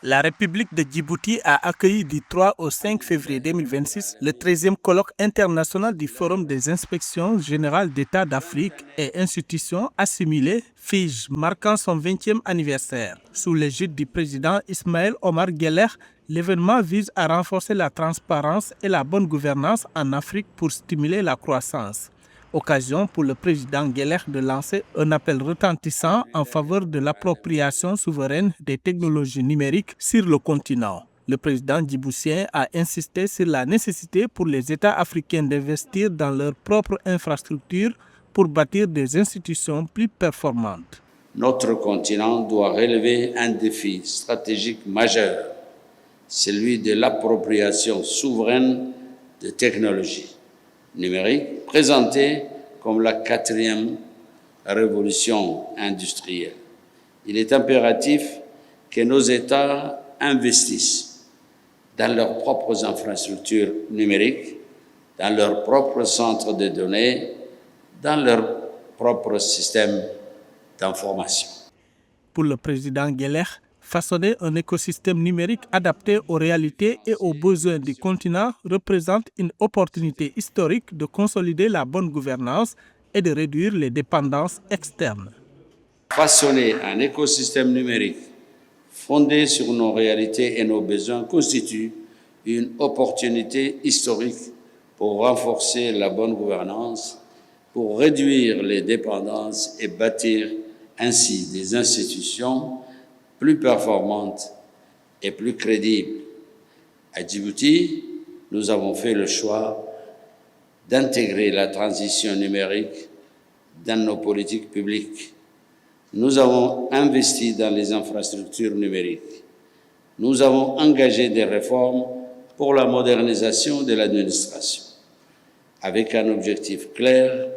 La République de Djibouti a accueilli du 3 au 5 février 2026 le 13e colloque international du Forum des inspections générales d'État d'Afrique et institutions assimilées, FIGE, marquant son 20e anniversaire. Sous l'égide du président Ismaël Omar Guelleh, l'événement vise à renforcer la transparence et la bonne gouvernance en Afrique pour stimuler la croissance. Occasion pour le président Guelleh de lancer un appel retentissant en faveur de l'appropriation souveraine des technologies numériques sur le continent. Le président djiboutien a insisté sur la nécessité pour les États africains d'investir dans leurs propres infrastructures pour bâtir des institutions plus performantes. Notre continent doit relever un défi stratégique majeur, celui de l'appropriation souveraine de technologies numérique, présentée comme la 4e révolution industrielle. Il est impératif que nos États investissent dans leurs propres infrastructures numériques, dans leurs propres centres de données, dans leurs propres systèmes d'information. Pour le président Guelleh, façonner un écosystème numérique adapté aux réalités et aux besoins du continent représente une opportunité historique de consolider la bonne gouvernance et de réduire les dépendances externes. Façonner un écosystème numérique fondé sur nos réalités et nos besoins constitue une opportunité historique pour renforcer la bonne gouvernance, pour réduire les dépendances et bâtir ainsi des institutions plus performantes et plus crédibles. À Djibouti, nous avons fait le choix d'intégrer la transition numérique dans nos politiques publiques. Nous avons investi dans les infrastructures numériques. Nous avons engagé des réformes pour la modernisation de l'administration, avec un objectif clair,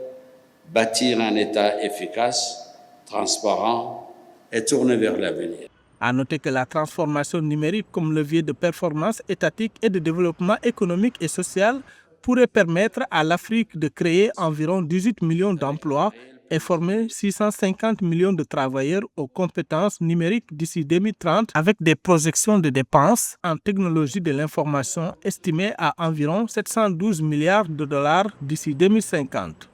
bâtir un État efficace, transparent et tourné vers l'avenir. À noter que la transformation numérique comme levier de performance étatique et de développement économique et social pourrait permettre à l'Afrique de créer environ 18 millions d'emplois et former 650 millions de travailleurs aux compétences numériques d'ici 2030 avec des projections de dépenses en technologie de l'information estimées à environ 712 milliards de dollars d'ici 2050.